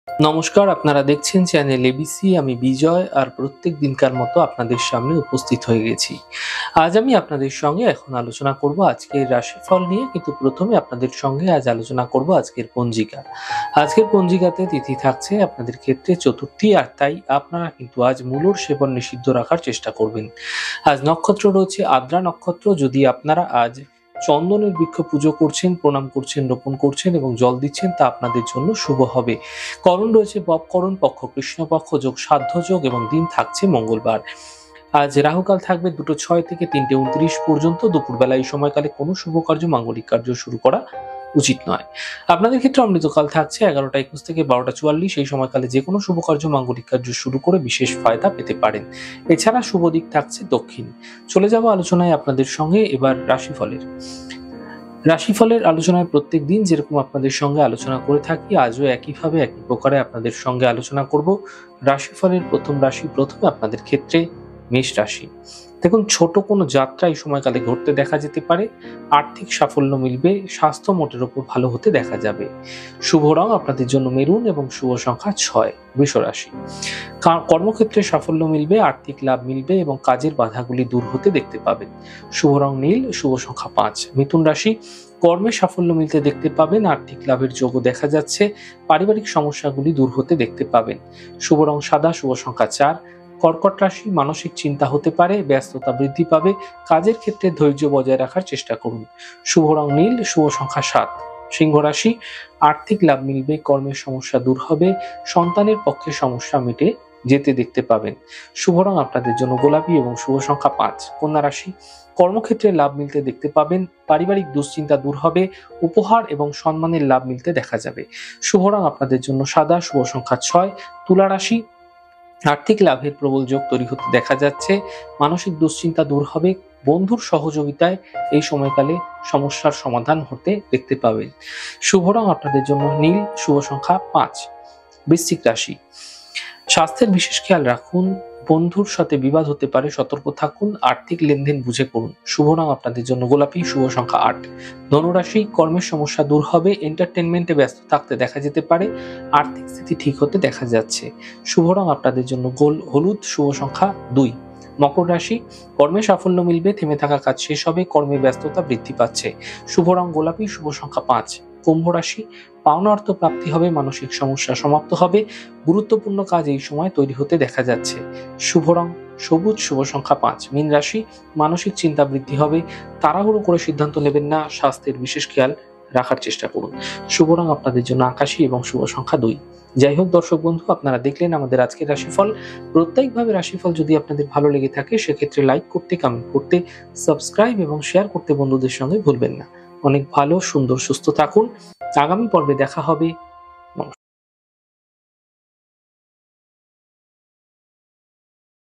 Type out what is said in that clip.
নমস্কার, আপনারা দেখছেন চ্যানেল এবিসি। আমি বিজয় আর প্রত্যেক দিনকার মতো আপনাদের সামনে উপস্থিত হয়ে গেছি। আজ আমি আপনাদের সঙ্গে এখন আলোচনা করব আজকের রাশিফল নিয়ে, কিন্তু প্রথমে আপনাদের সঙ্গে আজ আলোচনা করব আজকের পঞ্জিকা। আজকের পঞ্জিকাতে তিথি থাকছে আপনাদের ক্ষেত্রে চতুর্থী, আর তাই আপনারা কিন্তু আজ মূলর সেবন নিষিদ্ধ রাখার চেষ্টা করবেন। আজ নক্ষত্র রয়েছে আদ্রা নক্ষত্র। যদি আপনারা আজ চন্দনের বৃক্ষ পুজো করছেন, প্রণাম করছেন, রোপণ করছেন এবং জল দিচ্ছেন, তা আপনাদের জন্য শুভ হবে। করণ রয়েছে ববকরণ, পক্ষ কৃষ্ণপক্ষ, যোগ সাধ্য যোগ এবং দিন থাকছে মঙ্গলবার। আজ রাহুকাল থাকবে 2:06 থেকে 3:29 পর্যন্ত। দুপুরবেলা এই সময়কালে কোনো শুভ কার্য, মাঙ্গলিক কার্য শুরু করা উচিত নয়। আপনাদের ক্ষেত্রে অমৃতকাল থাকছে 11:21 থেকে 12:44। এই সময়কালে যে কোনো শুভ কার্য, মাঙ্গলিক কার্য শুরু করে বিশেষ ফায়দা পেতে পারেন। এছাড়া শুভ দিক থাকছে দক্ষিণ। চলে যাব আলোচনায় আপনাদের সঙ্গে এবার রাশিফলের আলোচনায় প্রত্যেক দিন যেরকম আপনাদের সঙ্গে আলোচনা করে থাকি, আজও একইভাবে একই প্রকারে আপনাদের সঙ্গে আলোচনা করব। রাশিফলের প্রথম রাশি, প্রথমে আপনাদের ক্ষেত্রে মেষ রাশি। দেখুন, ছোট কোনো যাত্রা এই সময়কালে ঘটতে দেখা যেতে পারে। আর্থিক সাফল্য মিলবে, স্বাস্থ্য মোটের উপর ভালো হতে দেখা যাবে। শুভ রং আপনাদের জন্য মেরুন এবং শুভ সংখ্যা 6। বৃষ রাশি, কর্মক্ষেত্রে সাফল্য মিলবে, আর্থিক লাভ মিলবে এবং কাজের বাধাগুলি দূর হতে দেখতে পাবেন। শুভ রং নীল, শুভ সংখ্যা 5। মিথুন রাশি, কর্মে সাফল্য মিলতে দেখতে পাবেন, আর্থিক লাভের যোগও দেখা যাচ্ছে, পারিবারিক সমস্যাগুলি দূর হতে দেখতে পাবেন। শুভ রং সাদা, শুভ সংখ্যা 4। কর্কট রাশি, মানসিক চিন্তা হতে পারে, ব্যস্ততা বৃদ্ধি পাবে, কাজের ক্ষেত্রে ধৈর্য বজায় রাখার চেষ্টা করুন। শুভ রং নীল, শুভ সংখ্যা 7। সিংহ রাশি, আর্থিক লাভ মিলবে, কর্মের সমস্যা দূর হবে, সন্তানের পক্ষে সমস্যা মিটে যেতে দেখতে পাবেন। শুভ রং আপনাদের জন্য গোলাপি এবং শুভ সংখ্যা 5। কন্যা রাশি, কর্মক্ষেত্রে লাভ মিলতে দেখতে পাবেন, পারিবারিক দুশ্চিন্তা দূর হবে, উপহার এবং সম্মানের লাভ মিলতে দেখা যাবে। শুভ রং আপনাদের জন্য সাদা, শুভ সংখ্যা 6। তুলা রাশি, আর্থিক লাভের প্রবল যোগ তৈরি হতে দেখা যাচ্ছে, মানসিক দুশ্চিন্তা দূর হবে, বন্ধুর সহযোগিতায় এই সময়কালে সমস্যার সমাধান হতে দেখতে পাবেন। শুভ রং আপনাদের জন্য নীল, শুভ সংখ্যা 5। বৃশ্চিক রাশি, স্বাস্থ্যের বিশেষ খেয়াল রাখুন, বন্ধুর সাথে বিবাদ হতে পারে, সতর্ক থাকুন, আর্থিক লেনদেন বুঝে করুন। শুভ রং আপনাদের জন্য গোলাপি, শুভ সংখ্যা 8। ধনুরাশি, কর্মের সমস্যা দূর হবে, এন্টারটেনমেন্টে ব্যস্ত থাকতে দেখা যেতে পারে, আর্থিক স্থিতি ঠিক হতে দেখা যাচ্ছে। শুভ রং আপনাদের জন্য হলুদ, শুভ সংখ্যা 2। মকর রাশি, কর্মে সাফল্য মিলবে, থেমে থাকা কাজ শেষ হবে, কর্মে ব্যস্ততা বৃদ্ধি পাচ্ছে। শুভ রং গোলাপি, শুভ সংখ্যা 5। কুম্ভ রাশি, পাওনা অর্থ প্রাপ্তি হবে, মানসিক সমস্যা সমাপ্ত হবে, গুরুত্বপূর্ণ কাজ এই সময় তৈরি হতে দেখা যাচ্ছে। শুভ রং সবুজ, শুভ সংখ্যা 5। মীন রাশি, মানসিক চিন্তা বৃদ্ধি হবে, তাড়াহুড়ো করে সিদ্ধান্ত নেবেন না, স্বাস্থ্যের বিশেষ খেয়াল রাখার চেষ্টা করুন। শুভ রং আপনাদের জন্য আকাশী এবং শুভ সংখ্যা 2। যাই হোক দর্শক বন্ধু, আপনারা দেখলেন আমাদের আজকের রাশিফল। প্রত্যেকভাবে রাশিফল যদি আপনাদের ভালো লেগে থাকে, সেক্ষেত্রে লাইক করতে, কমেন্ট করতে, সাবস্ক্রাইব এবং শেয়ার করতে বন্ধুদের সঙ্গে ভুলবেন না। অনেক ভালো, সুন্দর, সুস্থ থাকুন। আগামী পর্বে দেখা হবে।